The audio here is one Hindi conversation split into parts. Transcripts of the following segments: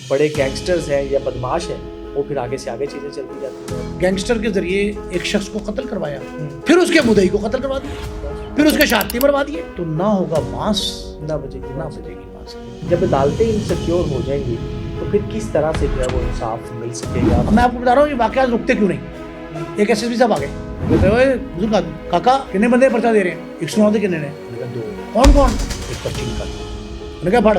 बड़े गैंगस्टर्स हैं या बदमाश हैं, वो फिर आगे से आगे चीजें चलती जाती हैं। गैंगस्टर के जरिए एक शख्स को कत्ल करवाया, फिर उसके मुद्दई को कत्ल करवा दिया, फिर उसके शादी मरवा दिए। तो ना होगा बांस ना बजेगी बांस। जब अदालतें इनसिक्योर हो जाएंगी तो फिर किस तरह से जो है वो इंसाफ मिल सकेगा। मैं आपको बता रहा हूँ ये वाकया रुकते क्यों नहीं। एक एसएसपी साहब आ गए, कहते हैं बुजुर्ग आदमी, काका कितने बंदे पर्चा दे रहे हैं? 109 कितने ने? मैंने कहा 2। कौन कौन? एक पर्ची निकाल। मैंने कहा फड़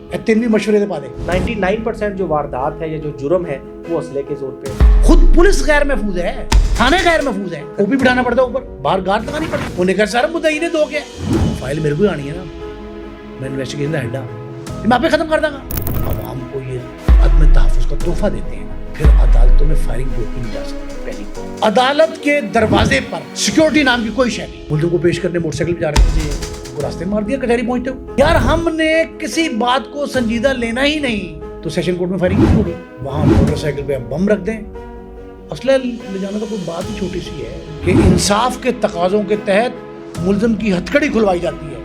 ए 3 भी मशवरे दे पा दे। 99% जो वारदात है या जो जुर्म है वो असले के जोर पे है। खुद पुलिस गैर महफूज है, थाने गैर महफूज है, वो भी बिठाना पड़ता है ऊपर, बाहर गार्ड लगानी पड़ती है। उन्होंने कहा सर मुद्दई ने 2 के फाइल मेरे को ही आनी है ना, मैं इन्वेस्टिगेशन का हेड हूं, मैं पे खत्म कर दूंगा। आवाम को ये अदम तहफ़्फ़ुज़ का तोहफा देते हैं, फिर अदालतों में फायरिंग रोकी नहीं जा सकती। पहली अदालत के दरवाजे पर सिक्योरिटी नाम की कोई शय नहीं। मुल्ज़िम को पेश करने मोटरसाइकिल पे जा रहे थे जी, रास्ते में मार दिया, कचहरी पहुंचते हो। यार हमने किसी बात को संजीदा लेना ही नहीं तो सेशन कोर्ट में फायरिंग क्यों होगी? वहां मोटरसाइकिल पे हम बम रख दें, असला ले जाना तो कोई बात ही छोटी सी है कि इंसाफ के तकाजों के तहत मुल्ज़िम की हथकड़ी खुलवाई जाती है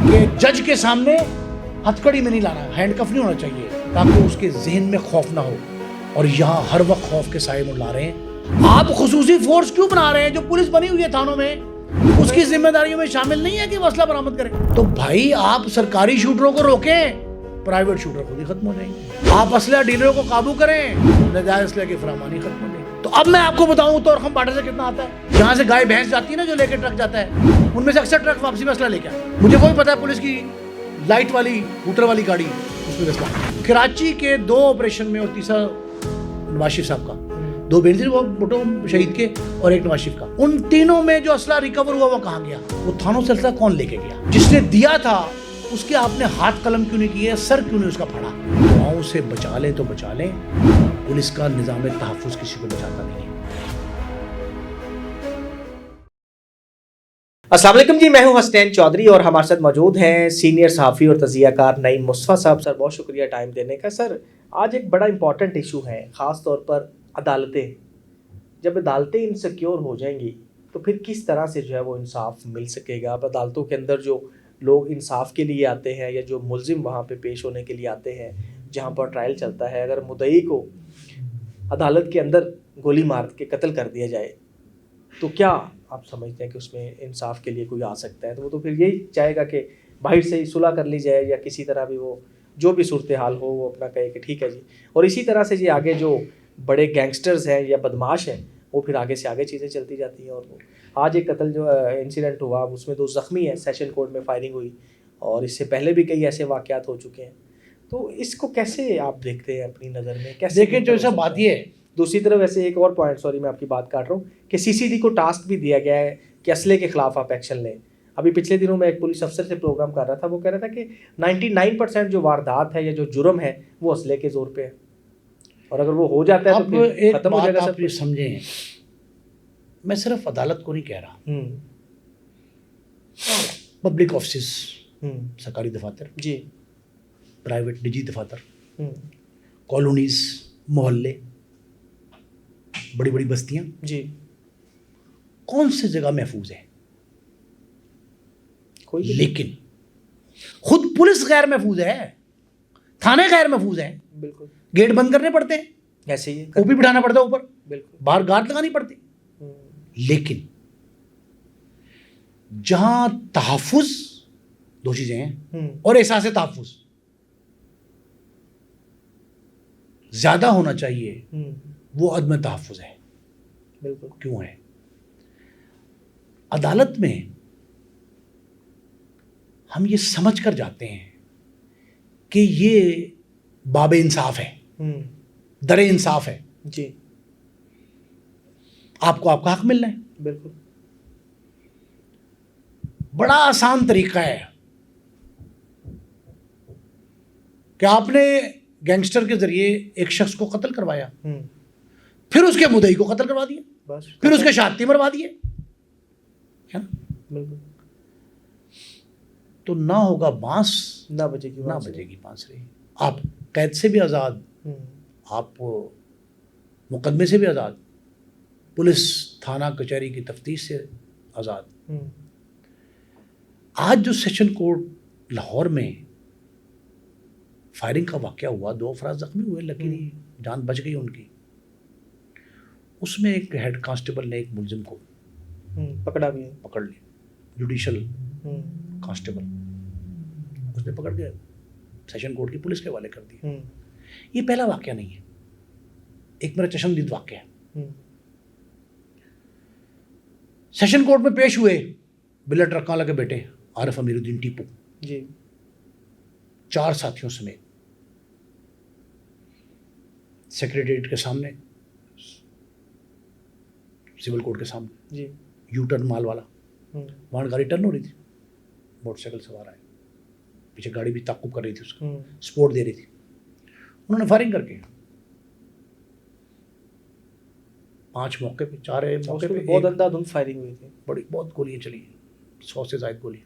कि जज के सामने हथकड़ी में नहीं लाना, हैंडकफ नहीं होना चाहिए ताकि उसके जहन में खौफ ना हो। और यहाँ हर वक्त खौफ के साए मंडला रहे हैं। आप खुसूसी फोर्स क्यों बना रहे हैं? जो पुलिस बनी हुई है थानों में, उसकी जिम्मेदारियों में शामिल नहीं है कि असला बरामद करें। तो भाई आप सरकारी शूटरों को रोकें, प्राइवेट शूटर खुद ही खत्म हो जाएंगे। आप असला डीलरों को काबू करें, नजायज असले की फरामानी खत्म हो जाएगी। तो अब मैं आपको बताऊं तो रकम बार्डर से कितना आता है। जहां से गाय भैंस जाती है ना, जो लेके ट्रक जाता है, उनमें से अक्सर ट्रक वापसी में असला लेके आता। मुझे वही पता है, पुलिस की लाइट वाली हूटर वाली गाड़ी, उसमें असला। कराची के 2 ऑपरेशन में और तीसरा नवाज शरीफ साहब का, 2 बेनजीर वो भुट्टो शहीद के और एक नवाज शरीफ का, उन तीनों में जो असला रिकवर हुआ वो कहाँ गया? वो थानों से असला कौन लेके गया? जिसने दिया था उसके आपने हाथ कलम क्यों नहीं किए, सर क्यों नहीं उसका फाड़ा? दुआओं से बचा लें तो बचा लें, पुलिस का निजाम तहफ़्फ़ुज़ किसी को बचाता नहीं है। अस्सलाम वालेकुम जी, मैं हूं हसनैन चौधरी और हमारे साथ मौजूद हैं सीनियर सहाफ़ी और तज़कियाकार नईम मुस्तफ़ा साहब। सर बहुत शुक्रिया टाइम देने का। सर आज एक बड़ा इंपॉर्टेंट इशू है, ख़ास तौर पर अदालतें। जब अदालतें इनसिक्योर हो जाएंगी तो फिर किस तरह से जो है वो इंसाफ मिल सकेगा। अब अदालतों के अंदर जो लोग इंसाफ के लिए आते हैं या जो मुल्ज़िम वहाँ पे पेश होने के लिए आते हैं, जहाँ पर ट्रायल चलता है, अगर मुद्दई को अदालत के अंदर गोली मार के कत्ल कर दिया जाए तो क्या आप समझते हैं कि उसमें इंसाफ के लिए कोई आ सकता है? तो वो तो फिर यही चाहेगा कि बाहर से ही सुलह कर ली जाए या किसी तरह भी वो जो भी सूरत हाल हो वो अपना कहे कि ठीक है जी। और इसी तरह से जी आगे जो बड़े गैंगस्टर्स हैं या बदमाश हैं वो फिर आगे से आगे चीज़ें चलती जाती हैं। और वो आज एक कत्ल जो इंसिडेंट हुआ उसमें 2 ज़ख्मी हैं, सेशन कोर्ट में फायरिंग हुई और इससे पहले भी कई ऐसे वाक़यात हो चुके हैं। तो इसको कैसे आप देखते हैं अपनी नज़र में? कैसे देखिए जो ऐसा बात ये है, दूसरी तरफ वैसे एक और पॉइंट, सॉरी मैं आपकी बात काट रहा हूँ, कि सीसीडी को टास्क भी दिया गया है कि असले के खिलाफ आप एक्शन लें। अभी पिछले दिनों में एक पुलिस अफसर से प्रोग्राम कर रहा था, वो कह रहा था कि 99% जो वारदात है या जो जुर्म है वो असले के जोर पे है, और अगर वो हो जाता है तो फिर खत्म हो जाएगा। आप ये समझें, मैं सिर्फ अदालत को नहीं कह रहा, पब्लिक ऑफिस, सरकारी दफातर जी, प्राइवेट निजी दफातर, कॉलोनीज, मोहल्ले, बड़ी बड़ी बस्तियां जी, कौन सी जगह महफूज है? कोई। लेकिन खुद पुलिस गैर महफूज है, थाने गैर महफूज है, बिल्कुल गेट बंद करने पड़ते हैं, ऐसे ही वो भी बिठाना पड़ता है ऊपर, बिल्कुल बाहर गार्ड लगानी पड़ती। लेकिन जहां तहफ़्फ़ुज़, 2 चीजें हैं, और एहसास तहफ़्फ़ुज़ ज्यादा होना चाहिए, वो अदम तहफ़्फ़ुज़ है। बिल्कुल। क्यों है? अदालत में हम ये समझ कर जाते हैं कि ये बाबे इंसाफ है, दरे इंसाफ है जी, आपको आपका हक मिलना है। बिल्कुल। बड़ा आसान तरीका है कि आपने गैंगस्टर के जरिए एक शख्स को कत्ल करवाया, फिर उसके मुद्दई को कत्ल करवा दिया, बस, फिर उसके शादी मरवा दिए, है ना? बिल्कुल। तो ना होगा बांस, ना बजेगी बांसुरी। आप कैद से भी आज़ाद, आप मुकदमे से भी आज़ाद, पुलिस थाना कचहरी की तफ्तीश से आज़ाद। आज जो सेशन कोर्ट लाहौर में फायरिंग का वाक़या हुआ, 2 अफराद ज़ख्मी हुए, लकीली जान बच गई उनकी। उसमें एक हेड कांस्टेबल ने एक मुलजिम को पकड़ा भी है। पकड़ लिया, जुडिशल कांस्टेबल, उसने पकड़ के सेशन कोर्ट की पुलिस के हवाले कर दिया। ये पहला वाक़या नहीं है, एक मेरा चश्मदीद वाक़या है। सेशन कोर्ट में पेश हुए बिल्ला ट्रक वाला के बेटे आरिफ अमीरुद्दीन टीपू जी, 4 साथियों समेत सेक्रेटेरिएट के सामने, सिविल कोर्ट के सामने जी, यू टर्न माल वाला, वहाँ गाड़ी टर्न हो रही थी, मोटरसाइकिल सवार आए, पीछे गाड़ी भी ताक़ुब कर रही थी, उसका सपोर्ट दे रही थी। उन्होंने फायरिंग करके 5 मौके पे, 4 मौके पे बहुत अंधाधुंध फायरिंग हुई थी, बहुत गोलियां चली, 100 से ज़ायद गोली।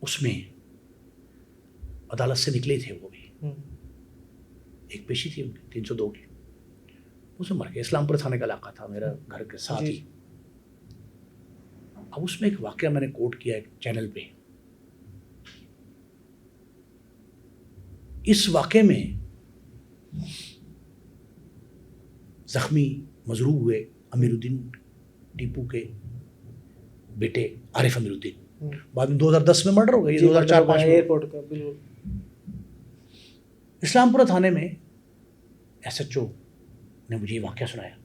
उसमें अदालत से निकले थे वो भी, एक पेशी थी उनकी 302 की, उसमें मर गए। इस्लामपुर थाने का इलाका था मेरा घर के साथ ही। अब उसमें एक वाक़या मैंने कोट किया एक चैनल पे। इस वाक़े में ज़ख्मी मजरूह हुए अमीरुद्दीन टीपू के बेटे आरिफ अमीरुद्दीन, बाद में 2010 में मर्डर हो गया, 2004-5 में एयरपोर्ट का। बिल्कुल। इस्लामपुरा थाने में SHO ने मुझे ये वाक़या सुनाया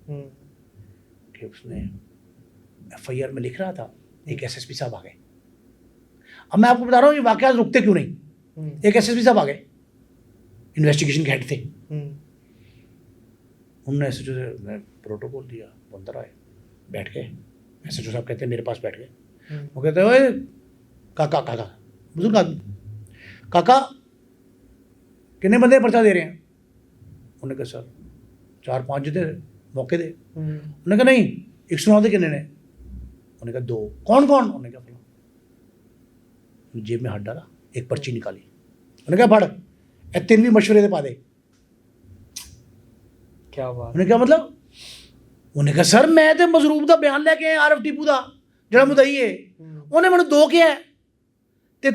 कि उसने FIR में लिख रहा था, एक SSP साहब आ गए। अब मैं आपको बता रहा हूँ ये वाक़या रुकते क्यों नहीं। एक SSP साहब आ गए, इन्वेस्टिगेशन के हेड थे। उन्होंने SHO से प्रोटोकॉल दिया, वो अंदर आए, बैठ गए। SHO साहब कहते हैं मेरे पास बैठ गए। वो कहते हैं ओए काका, बुजुर्ग आदमी, काका कितने बंदे पर्चा दे रहे हैं? उन्होंने कहा सर 4-5 दे मौके दे। उन्होंने कहा नहीं 109 दे कितने ने? उन्होंने कहा 2। कौन कौन? उन्होंने कहा फला। जेब में हाथ डाला, एक पर्ची निकाली, उन्होंने कहा पढ़, 3 भी मशवरे दे पा दे। क्या बात। उन्होंने कहा मतलब? उन्होंने कहा सर मैं तो मजरूब का बयान लैके आया आरिफ टीपू का ਜਿਹੜਾ ਮੁਦਈ है, उन्हें मैंने 2 किया है ते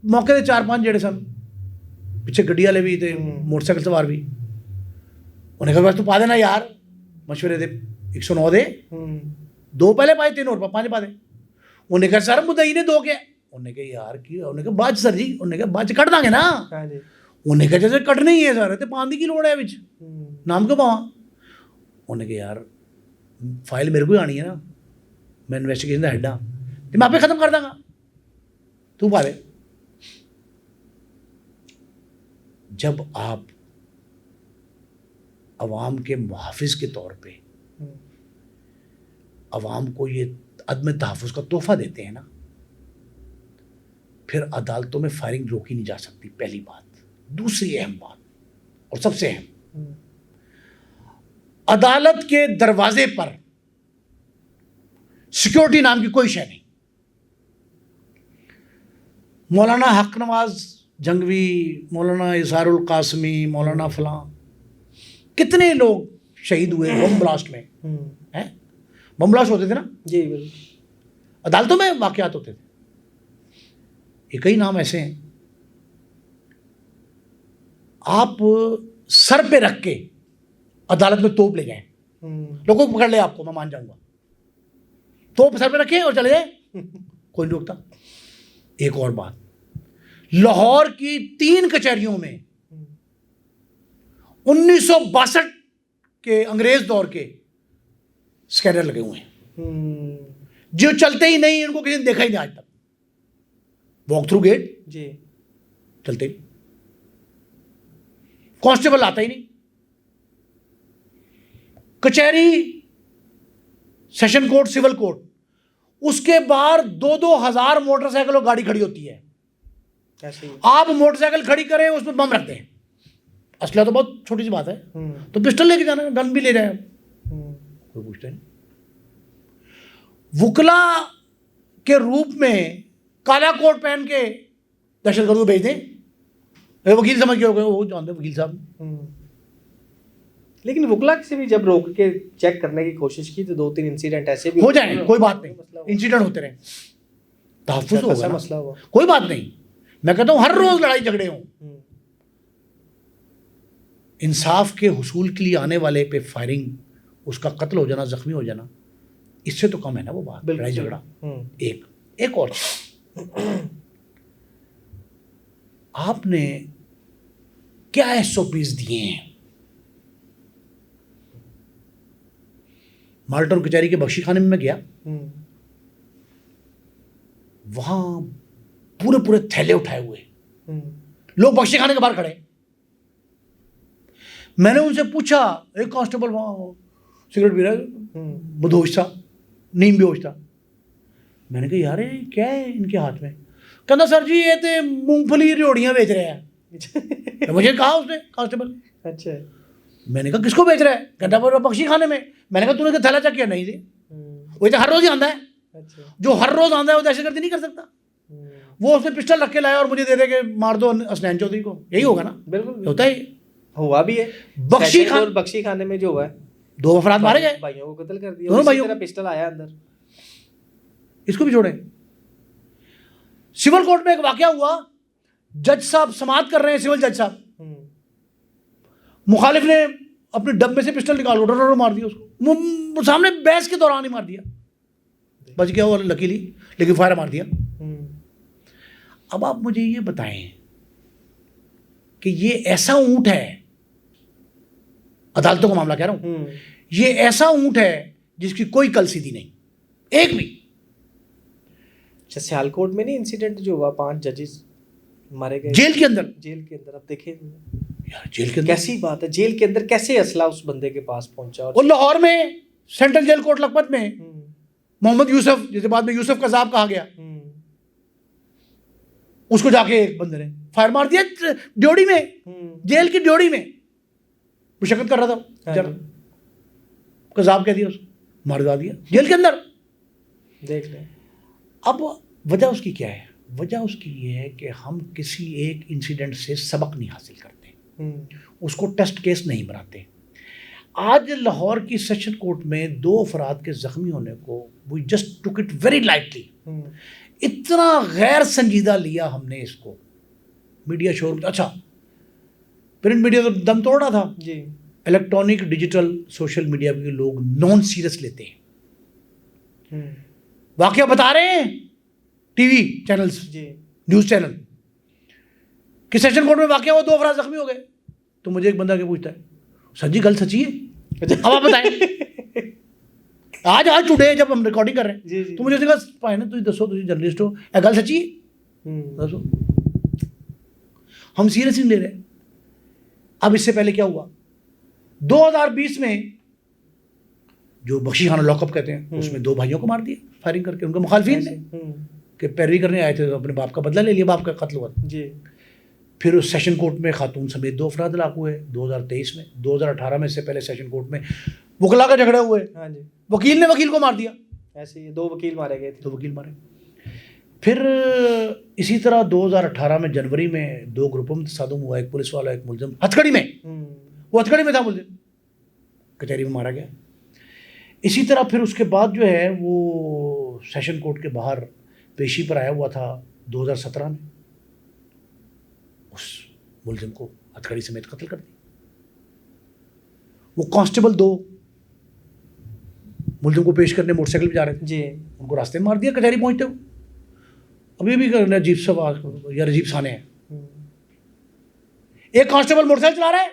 मौके ते 4-5 ਜਿਹੜੇ सन, पिछे गड्डी वाले भी थे, मोटरसाइकिल सवार भी। उन्हें कहा बस तू पा देना यार मशवरे दे 109 दे, 2 पहले पाए, 3 और 5 पा दे। उन्हें कहा सर मुदई ने 2 किया। उन्हें कहा यार की, उन्हें कहा बाद सर जी, उन्हें कहा बाद कट देंगे ना। उन्हें कहा जैसे कटना ही है सर, तो 5 की लोड़ है बिच, नाम क्यों पावा? उन्हें कहा यार फाइल मेरे को ही आनी है ना, मैं इन्वेस्टिगेशन का हेड हाँ, तो मैं आपे खत्म कर दूंगा, तू पा दे। जब आप अवाम के मुहाफिज के तौर पे अवाम को ये अदम तहफ़्फ़ुज़ का तोहफा देते हैं ना, फिर अदालतों में फायरिंग रोकी नहीं जा सकती, पहली बात। दूसरी अहम बात और सबसे अहम, अदालत के दरवाजे पर सिक्योरिटी नाम की कोई शय नहीं। मौलाना हक नवाज जंगवी, मौलाना इसारुल कासमी, मौलाना फलां, कितने लोग शहीद हुए बम ब्लास्ट में, हैं? बम ब्लास्ट होते थे ना जी, बिल्कुल। अदालतों में वाक़यात होते थे। ये कई नाम ऐसे हैं, आप सर पे रख के अदालत में तोप ले जाएं, लोगों को पकड़ ले आपको, मैं मान जाऊंगा। तोप सर पे रखें और चले जाए, कोई नहीं रोकता। एक और बात, लाहौर की 3 कचहरियों में 1962 के अंग्रेज दौर के स्कैनर लगे हुए हैं, जो चलते ही नहीं, इनको किसी ने देखा ही नहीं आज तक। वॉक थ्रू गेट जी, चलते ही, कांस्टेबल आता ही नहीं। कचहरी, सेशन कोर्ट, सिविल कोर्ट, उसके बाहर 2-2 हज़ार मोटरसाइकिल और गाड़ी खड़ी होती है। ऐसे ही। आप मोटरसाइकिल खड़ी करें, उसमें बम रखते हैं। असला तो बहुत छोटी सी बात है, तो पिस्टल लेके जाना, गन भी ले जाए, कोई पूछता नहीं। वुकला के रूप में काला कोट पहन के दहशतगर्द को भेज दें, वकील समझ के हो गए, वो जानते वकील साहब। लेकिन वुकला से भी जब रोक के चेक करने की कोशिश की तो 2-3 इंसिडेंट ऐसे भी हो जाए, कोई बात नहीं, इंसिडेंट होते रहे, तहफ़्फ़ुज़ होगा, मसला हुआ, कोई बात नहीं। मैं कहता हूं हर रोज लड़ाई झगड़े हों, इंसाफ के हुसूल के लिए आने वाले पे फायरिंग, उसका कत्ल हो जाना, जख्मी हो जाना, इससे तो कम है ना वो बात, लड़ाई झगड़ा। एक और आपने क्या एसओपीज दिए हैं? माल्टन कचहरी के बख्शी खाने में मैं गया, वहां पूरे पूरे थैले उठाए हुए लोग बख्शी खाने के बाहर खड़े। मैंने उनसे पूछा, एक कांस्टेबल वहां सिगरेट पी रहा है, बदहोश था, नींद बेहोश था। मैंने कहा यार ये क्या है इनके हाथ में? कहना सर जी ये तो मूंगफली रियोड़ियाँ बेच रहे हैं। तो मुझे कहा उसने कांस्टेबल। अच्छा। मैंने कहा किसको बेच रहा है? कहता वो बख्शी खाने में। मैंने कहा तूने थैला चेक किया? नहीं जी, वो तो हर रोज ही आंदा है। अच्छा। जो हर रोज आंदा है वो दहशतगर्दी नहीं कर सकता। वो उसने पिस्टल रख के लाया और मुझे दे दे के मार दो हसनैन चौधरी को, यही होगा ना? बिल्कुल होता है, हुआ भी है। बख्शी खाने में जो हुआ है, 2 अफराद मारे गए, भाइयों को कत्ल कर दिया, दोनों भाइयों का पिस्टल आया अंदर। इसको भी छोड़े। सिविल कोर्ट में एक वाकया हुआ, जज साहब समाअत कर रहे हैं, सिविल जज साहब, मुखालिफ ने अपने डब में से पिस्टल निकाल कर मार दिया उसको, सामने बहस के दौरान ही मार दिया, बच गया वो लकीली, लेकिन फायर मार दिया। अब आप मुझे ये बताएं कि ये ऐसा ऊंट है, अदालतों का मामला कह रहा हूं, ये ऐसा ऊंट है जिसकी कोई कल सीधी नहीं, एक भी। अच्छा, सियालकोट में नहीं इंसिडेंट जो हुआ, 5 जजेस मारे गए जेल के अंदर। जेल के अंदर, अब देखे यार जेल के अंदर कैसी बात है, जेल के अंदर कैसे असला उस बंदे के पास पहुंचा? और लाहौर में सेंट्रल जेल कोट लखपत में मोहम्मद यूसुफ, जिसे बाद में यूसुफ कज़ाब कहा गया, उसको जाके एक बंदे ने फायर मार दिया ड्योढ़ी में, जेल की ड्योढ़ी में मुशक्कत कर रहा था जरा, कज़ाब कह दिया उसको, मार दिया जेल के अंदर। देख ले। अब वजह उसकी क्या है? वजह उसकी ये है कि हम किसी एक इंसिडेंट से सबक नहीं हासिल करते, उसको टेस्ट केस नहीं बनाते। आज लाहौर की सेशन कोर्ट में 2 अफराद के जख्मी होने को we just took it very lightly, इतना गैर संजीदा लिया हमने इसको। मीडिया शोर, अच्छा प्रिंट मीडिया तो दम तोड़ रहा था जी, इलेक्ट्रॉनिक डिजिटल सोशल मीडिया के लोग नॉन सीरियस लेते हैं। वाकया बता रहे हैं टीवी चैनल्स जी, न्यूज़ चैनल कि सेशन कोर्ट में वाकया हुआ, 2 अफराद जख्मी हो गए। तो मुझे एक बंदा के पूछता है, सर जी गल सच्ची है? अब आप बताएं। आज टुडे जब हम रिकॉर्डिंग कर रहे हैं जी, तो मुझे उसने कहा भाई ना तुम दसो, तुम जर्नलिस्ट हो, गल सच्ची है? दसो। हम सीरियस नहीं ले रहे। अब इससे पहले क्या हुआ, 2020 में जो बख्शी खाना लॉकअप कहते हैं, उसमें 2 भाइयों को मार दिया फायरिंग करके, उनके मुखालफिन ने कि पैरवी करने आए थे, तो अपने बाप का बदला ले लिया, बाप का कत्ल हुआ जी। फिर उस सेशन कोर्ट में खातून समेत 2 अफराद हलाक हुए 2023 में। 2018 में, इससे पहले सेशन कोर्ट में वकला का झगड़े हुए। हाँ जी। वकील ने वकील को मार दिया, ऐसे ही 2 वकील मारे गए थे, 2 वकील मारे। फिर इसी तरह 2018 में जनवरी में 2 ग्रुपों में तसादुम हुआ, एक पुलिस वाला एक मुलजिम हथकड़ी में, वो हथकड़ी में था मुलजिम, कचहरी में मारा गया। इसी तरह फिर उसके बाद जो है वो सेशन कोर्ट के बाहर पेशी पर आया हुआ था 2017 में, उस मुलजिम को हथकड़ी समेत कत्ल कर दिया। वो कांस्टेबल 2 मुलजिम को पेश करने मोटरसाइकिल पे जा रहे थे जी, उनको रास्ते में मार दिया कचहरी पहुंचते हुए। अभी भी अजीब सा यार, अजीब साने हैं। एक कांस्टेबल मोटरसाइकिल चला रहा है,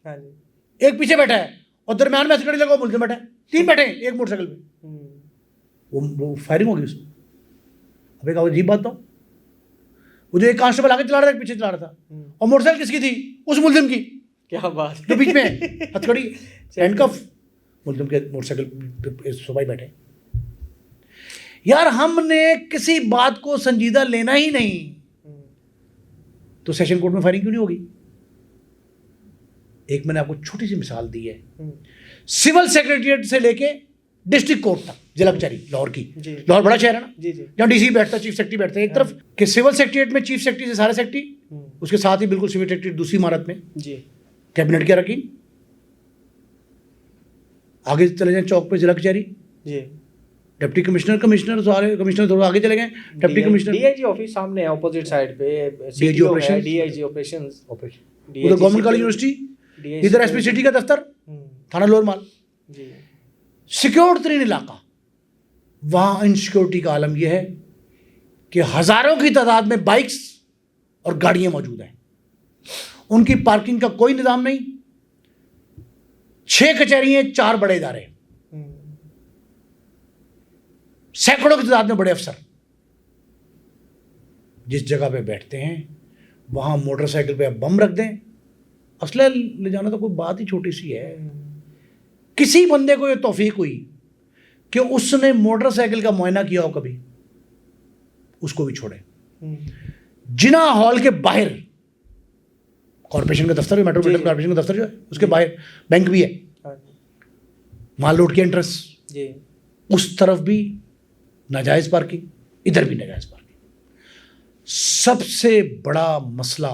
हाँ जी, एक पीछे बैठा है और दरम्यान में हथकड़ी लगा मुलजिम बैठा है, 3 बैठे हैं एक मोटरसाइकिल पे। वो फायरिंग होगी उसमें। अब एक अजीब बात तो, वो जो एक कांस्टेबल आगे चला रहा था, एक पीछे चला रहा था, और मोटरसाइकिल किसकी थी? उस मुलजिम की। क्या बात, जो बीच में हथकड़ी हैंडकफ, मुलजिम के मोटरसाइकिल पे सुबह बैठे। यार हमने किसी बात को संजीदा लेना ही नहीं, तो सेशन कोर्ट में फायरिंग क्यों नहीं होगी? एक मैंने आपको छोटी सी मिसाल दी है, सिविल सेक्रेटरिएट से लेके डिस्ट्रिक्ट कोर्ट तक, जिला कचहरी लाहौर की। लाहौर बड़ा शहर है ना जी, जहाँ डीसी बैठता, चीफ सेक्रेटरी बैठता है एक तरफ, कि सिविल सेक्रेटरिएट में चीफ सेक्रेटरी से सारे सेक्रेटरी, उसके साथ ही बिल्कुल सिविल सेक्रेटरी दूसरी इमारत में जी, कैबिनेट के रखी। आगे चले जाए चौक पे जिला कचहरी जी, डिप्टी कमिश्नर सारे कमिश्नर थोड़ा आगे चले गए, डिप्टी कमिश्नर डीआईजी ऑफिस सामने है ऑपोजिट साइड पे, DIG operations। डीआईजी ऑपरेशंस, उधर गवर्नमेंट कॉलेज यूनिवर्सिटी, इधर एसपी सिटी का दफ्तर, थाना लोअर माल जी। सिक्योर्ड तरीन इलाका। वहाँ इनसिक्योरिटी का आलम यह है कि हज़ारों की तादाद में बाइक्स और गाड़ियाँ मौजूद हैं, उनकी पार्किंग का कोई निज़ाम नहीं, 6 कचहरियाँ, 4 बड़े इदारे, सैकड़ों की तादाद में बड़े अफसर जिस जगह पे बैठते हैं वहाँ मोटरसाइकिल पे आप बम रख दें, असला ले जाना तो कोई बात ही छोटी सी है। किसी बंदे को ये तौफीक हुई कि उसने मोटरसाइकिल का मुआयना किया हो कभी, उसको भी छोड़े। जिना हॉल के बाहर कॉर्पोरेशन का दफ्तर है, मेट्रोपॉलिटन कॉर्पोरेशन का दफ्तर जो है उसके बाहर बैंक भी है, माल रोड की एंट्रेंस, उस तरफ भी नाजायज पार्किंग, इधर भी नाजायज पार्किंग। सबसे बड़ा मसला,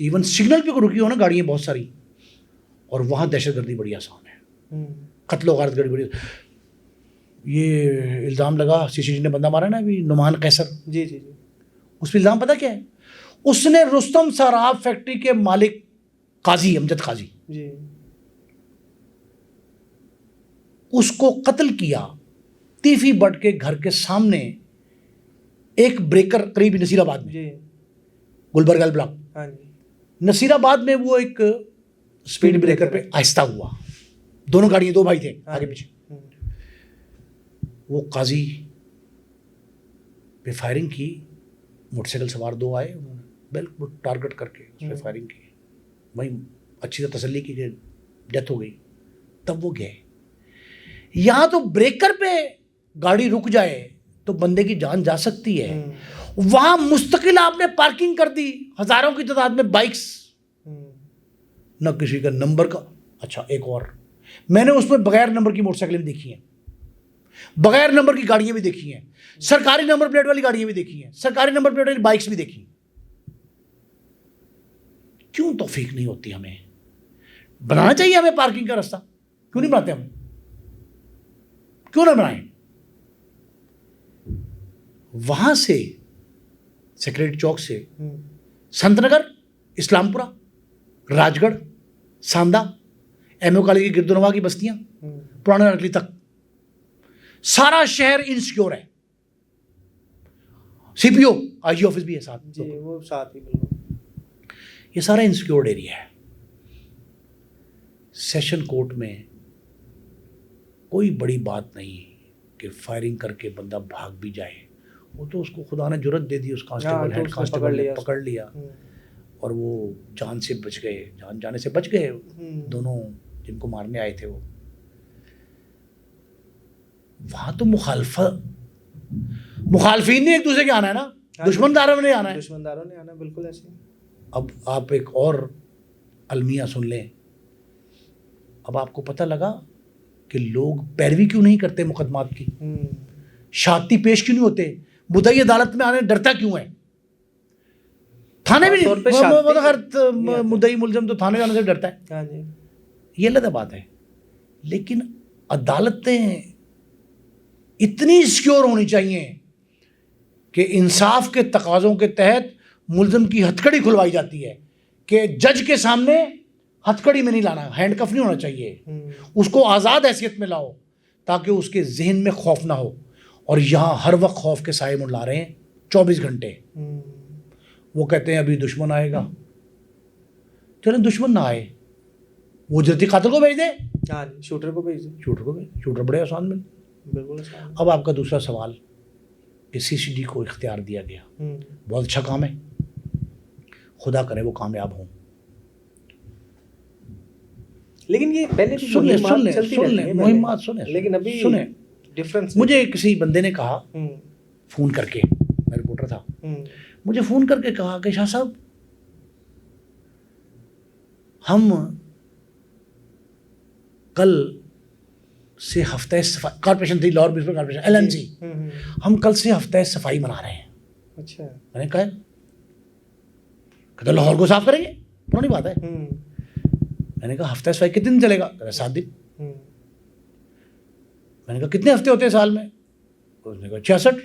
इवन सिग्नल पे को रुकी हो ना गाड़ियां बहुत सारी, और वहां दहशतगर्दी बड़ी आसान है, कत्लो गारत गड़ी बड़ी। ये इल्ज़ाम लगा सीसीजी ने बंदा मारा ना अभी, नुमान कैसर, जी जी जी, उस पर इल्ज़ाम पता क्या है? उसने रुस्तम सराफ फैक्ट्री के मालिक काजी अमजद काजी जी, उसको कत्ल किया तीफी बट के घर के सामने, एक ब्रेकर करीब नसीराबाद में, जी, गुलबर्गा ब्लॉक, हाँ जी, नसीराबाद में वो एक स्पीड ब्रेकर पे आहिस्ता हुआ, दोनों गाड़ियां, 2 भाई थे आगे पीछे, वो काजी पे फायरिंग की, मोटरसाइकिल सवार 2 आए, उन्होंने बिल्कुल टारगेट करके उस पर फायरिंग की, वहीं अच्छी तरह तसल्ली की कि डेथ हो गई, तब वो गए। यहाँ तो ब्रेकर पे गाड़ी रुक जाए तो बंदे की जान जा सकती है, वहां मुस्तकिल आपने पार्किंग कर दी, हजारों की तादाद में बाइक्स, न किसी का नंबर का। अच्छा एक और, मैंने उसमें बगैर नंबर की मोटरसाइकिलें भी देखी हैं, बगैर नंबर की गाड़ियां भी देखी हैं, सरकारी नंबर प्लेट वाली गाड़ियां भी देखी हैं, सरकारी नंबर प्लेट वाली बाइक्स भी देखी। क्यों तौफीक नहीं होती हमें? बनाना चाहिए हमें पार्किंग का रास्ता, क्यों नहीं बनाते हम? क्यों ना बनाएं? वहां से सेक्रेटरी चौक से संतनगर, इस्लामपुरा, राजगढ़, सांदा, एमओ कॉलेज की गिरदोनवा की बस्तियां, पुराने अरकली तक सारा शहर इनसिक्योर है। सीपीओ आईजी ऑफिस भी है साथ, जी, वो साथ ही बिल्कुल, ये सारा इनसिक्योर्ड एरिया है। सेशन कोर्ट में कोई बड़ी बात नहीं कि फायरिंग करके बंदा भाग भी जाए, वो तो उसको खुदा ने जुर्रत दे दी, उस कांस्टेबल हेड कांस्टेबल ने पकड़ लिया और वो जान से बच गए, जान जाने से बच गए दोनों जिनको मारने आए थे वो। वहां तो मुखालफीन ने एक दूसरे के आना है ना, दुश्मनदारों ने आना है, दुश्मनदारों ने आना, बिल्कुल ऐसे। अब आप एक और अलमिया सुन लें, अब आपको पता लगा कि लोग पैरवी क्यों नहीं करते मुकदमात की, शाती पेश क्यों नहीं होते, मुद्दई अदालत में आने डरता क्यों है? थाने भी नहीं, मुद्दई मुलजम तो थाने जाने से डरता है। हाँ जी, ये अलग बात है, लेकिन अदालतें इतनी सिक्योर होनी चाहिए कि इंसाफ के तकाज़ों के तहत मुलजम की हथकड़ी खुलवाई जाती है कि जज के सामने हथकड़ी में नहीं लाना, हैंडकफ नहीं होना चाहिए, उसको आज़ाद हैसियत में लाओ ताकि उसके जहन में खौफ ना हो। और यहाँ हर वक्त खौफ के साए मंडला रहे हैं 24 घंटे। वो कहते हैं अभी दुश्मन आएगा, चलें दुश्मन ना आए, वो जल्दी कातिल को भेज दे, हाँ जी, शूटर को भेज दे, शूटर बड़े आसान में, बिल्कुल आसान। अब आपका दूसरा सवाल कि सीसीडी को इख्तियार दिया गया, बहुत अच्छा काम है, खुदा करे वो कामयाब हों। लेकिन ये पहले भी सुन ले मुहिम्मात सुने, लेकिन अभी सुने डिफरेंस। मुझे किसी बंदे ने कहा फ़ोन करके, मैं रिपोर्टर था, मुझे फ़ोन करके कहा कि शाह साहब हम कल से हफ्ते सफाई, कॉर्पोरेशन थी लाहौर म्यूनिसिपल कॉर्पोरेशन LMC, हम कल से हफ्ते सफाई मना रहे हैं। अच्छा, मैंने कहा कहते लाहौर को साफ करेंगे, पुरानी बात है। मैंने कहा हफ्ते सफाई कितने दिन चलेगा? 7 दिन। मैंने कहा कितने हफ्ते होते हैं साल में? उसने कहा 66।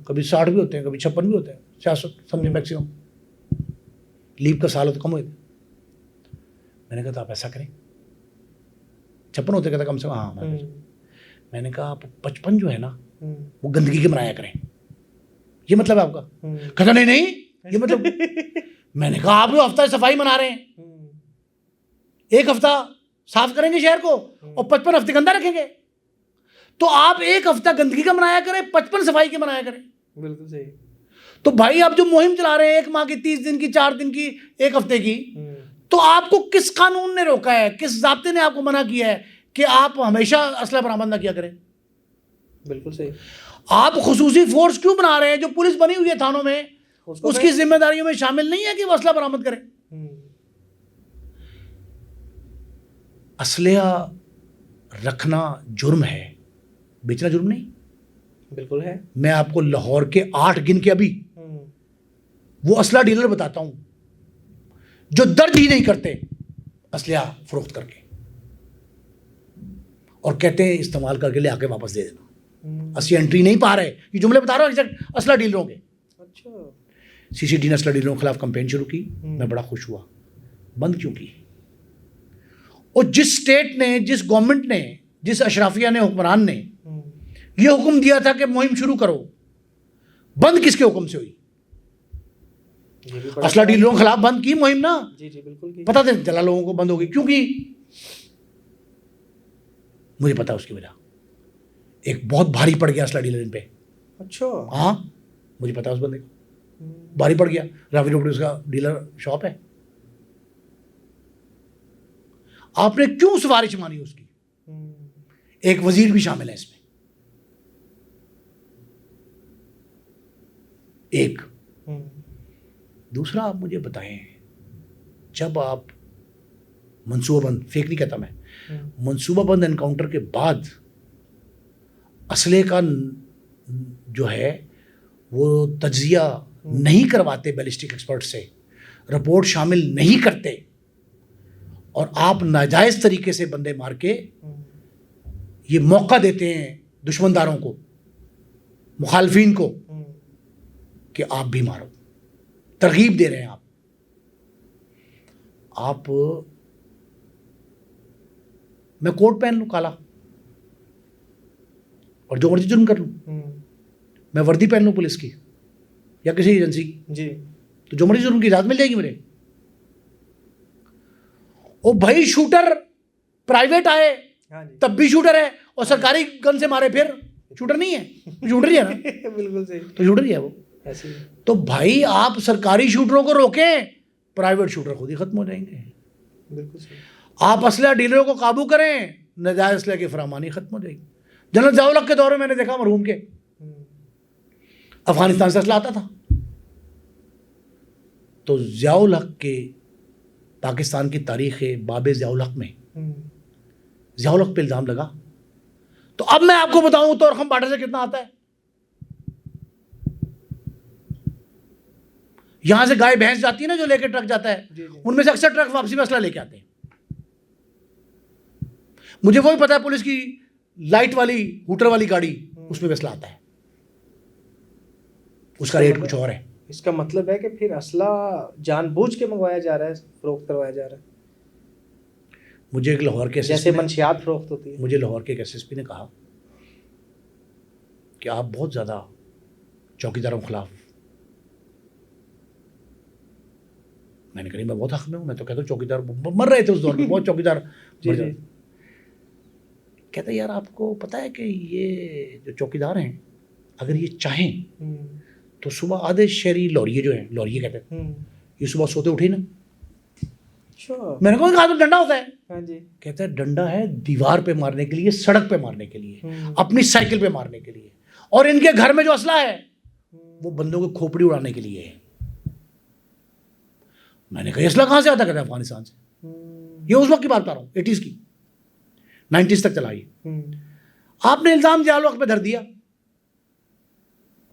कभी 60 भी होते हैं, कभी 56 भी होते हैं, 66 समझे मैक्सिमम। लीव का साल हो तो कम हुए थे। मैंने कहा तो आप ऐसा करें, 56 होते कहता कम से कम। हाँ मैंने कहा आप 55 जो है ना वो गंदगी के मनाया करें, ये मतलब है आपका? कहता नहीं नहीं ये मतलब मैंने कहा आप लोग हफ्ता सफाई मना रहे हैं, एक हफ्ता साफ करेंगे शहर को और 55 हफ्ते गंदा रखेंगे, तो आप एक हफ्ता गंदगी का मनाया करें, 55 सफाई के मनाया करें। बिल्कुल सही। तो भाई आप जो मुहिम चला रहे हैं 1 माह की, 30 दिन की, 4 दिन की, 1 हफ्ते की, तो आपको किस कानून ने रोका है, किस ज़ाब्ते ने आपको मना किया है कि आप हमेशा असला बरामद ना किया करें? बिल्कुल सही। आप खुसूसी फोर्स क्यों बना रहे हैं? जो पुलिस बनी हुई है थानों में उसकी जिम्मेदारियों में शामिल नहीं है कि वो असला बरामद करे। असलिया रखना जुर्म है, बेचना जुर्म नहीं। बिल्कुल है। मैं आपको लाहौर के 8 गिन के अभी वो असला डीलर बताता हूं जो दर्ज ही नहीं करते असलिया फरोख्त करके और कहते हैं इस्तेमाल करके ले आके वापस दे देना। असली एंट्री नहीं पा रहे, ये जुमले बता रहा हूं एग्जैक्ट असला डीलरों के। अच्छा। सीसीडी ने असला डीलरों के खिलाफ कंपेन शुरू की, मैं बड़ा खुश हुआ। बंद क्यों की? और जिस स्टेट ने, जिस गवर्नमेंट ने, जिस अशराफिया ने, हुक्मरान ने यह हुक्म दिया था कि मुहिम शुरू करो, बंद किसके हुक्म से हुई? असला डीलरों के खिलाफ बंद की मुहिम ना। जी बिल्कुल की। पता थे जला लोगों को बंद हो गई, क्योंकि मुझे पता उसकी वजह, एक बहुत भारी पड़ गया असला डीलर इन पे। अच्छा। हाँ मुझे पता उस बंदे को भारी पड़ गया। रावी रोड उसका डीलर शॉप है। आपने क्यों सिफारिश मानी उसकी? एक वजीर भी शामिल है इसमें। एक दूसरा आप मुझे बताएं, जब आप मंसूबाबंद, फेक नहीं कहता मैं, मंसूबाबंद एनकाउंटर के बाद असले का जो है वो तज्जिया नहीं करवाते बैलिस्टिक एक्सपर्ट से, रिपोर्ट शामिल नहीं करते और आप नाजायज तरीके से बंदे मार के ये मौका देते हैं दुश्मनदारों को, मुखालफीन को कि आप भी मारो, तरगीब दे रहे हैं आप मैं कोट पहन लूं काला और जो मर्जी जुर्म कर लूं, मैं वर्दी पहन लूं पुलिस की या किसी एजेंसी की जी, तो जो मर्जी जुर्म की इजाजत मिल जाएगी मेरे। ओ भाई शूटर प्राइवेट आए तब भी शूटर है और सरकारी गन से मारे फिर शूटर नहीं है, शूटर ही है ना। बिल्कुल सही, तो शूटर ही है वो ऐसे। तो भाई आप सरकारी शूटरों को रोकें, प्राइवेट शूटर खुद ही खत्म हो जाएंगे। बिल्कुल सही। आप असला डीलरों को काबू करें, नाजायज असले की फरामानी खत्म हो जाएगी। जनरल ज़ियाउल के दौर में मैंने देखा मरहूम के अफगानिस्तान से असला आता था, तो ज़ियाउल हक के पाकिस्तान की तारीख बाब ज़ियाउल हक में ज़ियाउल हक पे इल्ज़ाम लगा। तो अब मैं आपको बताऊं तो रकम बार्डर से कितना आता है। यहां से गाय भैंस जाती है ना जो लेके ट्रक जाता है, उनमें से अक्सर ट्रक वापसी में असला लेके आते हैं। मुझे वो भी पता है पुलिस की लाइट वाली हुटर वाली गाड़ी, उसमें असला आता है, उसका रेट कुछ और है। इसका मतलब है कि फिर असला जानबूझ के मंगवाया जा रहा है, फरोख्त करवाया जा रहा है। मुझे एक लाहौर के जैसे मंशियात फरोख्त होती है। मुझे लाहौर के एक एसएसपी ने कहा कि आप बहुत ज़्यादा चौकीदारों के खिलाफ। मैंने कहा मैं बहुत हक में हूँ, मैं तो कहता हूँ चौकीदार मर रहे थे उस दौर में, बहुत चौकीदार मर जाते। कहता यार आपको पता है कि ये जो चौकीदार हैं अगर ये चाहें तो सुबह आधे शहरी लौरिये जो हैं, लौरिये कहते हैं, ये सुबह सोते उठे ना। मैंने कहा तो डंडा होता है। हाँ जी। कहता है डंडा है दीवार पे मारने के लिए, सड़क पे मारने के लिए, अपनी साइकिल पे मारने के लिए, और इनके घर में जो असला है वो बंदों को खोपड़ी उड़ाने के लिए है। मैंने कहा असला कहाँ से आता? कहता है अफगानिस्तान से। ये उस वक्त की बात बता रहा हूँ, 80s की, 90s तक चला ये। आपने इल्ज़ाम ज़ियाउल हक पे धर दिया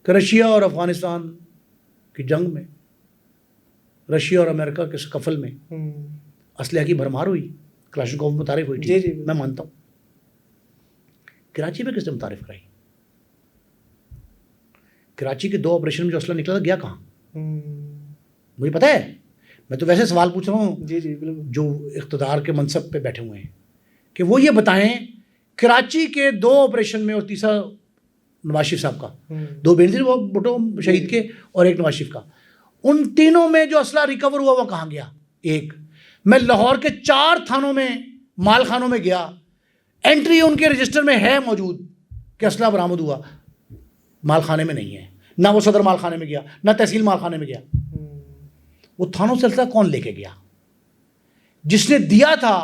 कि रशिया और अफगानिस्तान की जंग में, रशिया और अमेरिका के स्कफल में असलहा की भरमार हुई, क्लाशनकोव मुतारिफ हुई। जी, मैं मानता हूँ कराची में किसने मुतारिफ कराई? कराची के 2 ऑपरेशन में जो असला निकला था गया कहाँ? मुझे पता है, मैं तो वैसे सवाल पूछ रहा हूँ जी जी बिल्कुल। जो इख्तदार के मनसब पे बैठे हुए हैं कि वो ये बताएं कराची के 2 ऑपरेशन में और तीसरा नवाज शरीफ साहब का, 2 बेनजीर वो भुट्टो शहीद के और एक नवाज शरीफ का, उन तीनों में जो असला रिकवर हुआ वो कहाँ गया? एक, मैं लाहौर के 4 थानों में माल खानों में गया, एंट्री उनके रजिस्टर में है मौजूद कि असला बरामद हुआ, माल खाने में नहीं है। ना वो सदर माल खाने में गया, ना तहसील माल खाने में गया। वो थानों से असला कौन लेके गया? जिसने दिया था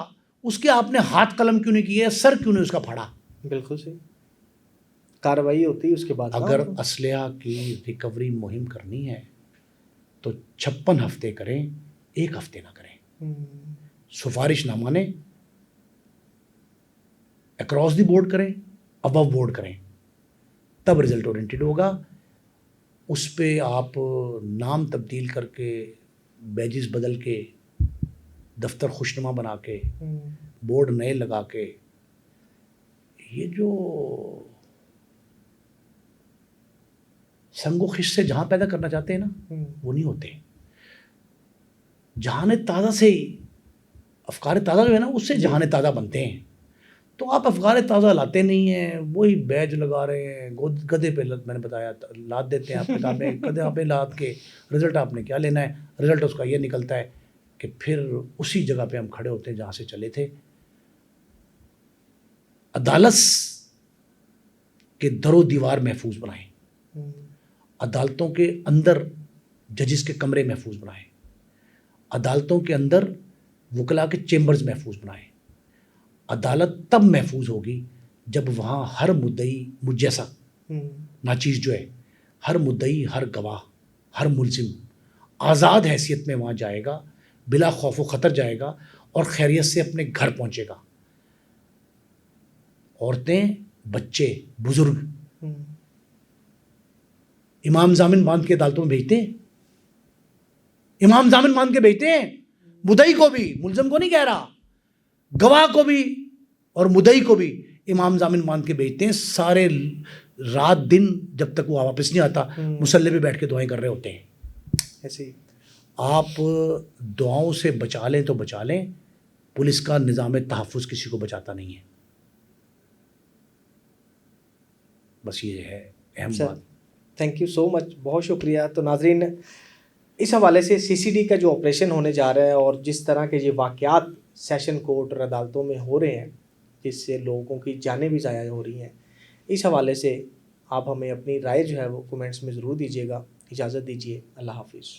उसके आपने हाथ कलम क्यों नहीं किए, सर क्यों नहीं उसका फाड़ा? बिल्कुल सही, कार्रवाई होती है उसके बाद। अगर असलहा की रिकवरी मुहिम करनी है तो 56 हफ्ते करें, 1 हफ्ते ना करें। सिफारिश ना माने, अक्रॉस द बोर्ड करें, अबव बोर्ड करें, तब रिजल्ट ओरिएंटेड होगा। उस पे आप नाम तब्दील करके, बैजेस बदल के, दफ्तर खुशनुमा बना के, बोर्ड नए लगा के, ये जो संगो खिश से जहां पैदा करना चाहते हैं ना, वो नहीं होते। जहान ताज़ा से ही, अफकार ताज़ा जो है ना, उससे जहान ताज़ा बनते हैं। तो आप अफगार ताज़ा लाते नहीं हैं, वही बैज लगा रहे हैं, गधे पे मैंने बताया लाद देते हैं आप किताबें, गधे पे लाद के रिज़ल्ट आपने क्या लेना है? रिज़ल्ट उसका ये निकलता है कि फिर उसी जगह पे हम खड़े होते हैं जहाँ से चले थे। अदालत के दरो दीवार महफूज बनाएं, अदालतों के अंदर जजेस के कमरे महफूज बनाएं, अदालतों के अंदर वकला के चेम्बर्स महफूज बनाएं। अदालत तब महफूज होगी जब वहाँ हर मुद्दई मुझ जैसा नाचीज़ जो है, हर मुद्दई, हर गवाह, हर मुल्जिम आज़ाद हैसियत में वहाँ जाएगा, बिला खौफ व ख़तर जाएगा और खैरियत से अपने घर पहुँचेगा। औरतें, बच्चे, बुज़ुर्ग इमाम जामिन बांध के अदालतों में भेजते हैं, इमाम जामिन बांध के भेजते हैं, मुद्दई को भी, मुल्जिम को नहीं कह रहा, गवाह को भी और मुद्दई को भी इमाम जामिन मान के भेजते हैं। सारे रात दिन जब तक वो वापस नहीं आता मुसल्ले पे बैठ के दुआएं कर रहे होते हैं। ऐसे ही आप दुआओं से बचा लें तो बचा लें, पुलिस का निज़ाम तहफ़्फ़ुज़ किसी को बचाता नहीं है। बस ये है अहम बात। थैंक यू सो मच, बहुत शुक्रिया। तो नाजरीन, इस हवाले से सीसीडी का जो ऑपरेशन होने जा रहा है और जिस तरह के ये वाक़यात सेशन कोर्ट और अदालतों में हो रहे हैं जिससे लोगों की जानें भी ज़ाया हो रही हैं, इस हवाले से आप हमें अपनी राय जो है वो कमेंट्स में ज़रूर दीजिएगा। इजाज़त दीजिए, अल्लाह हाफिज़।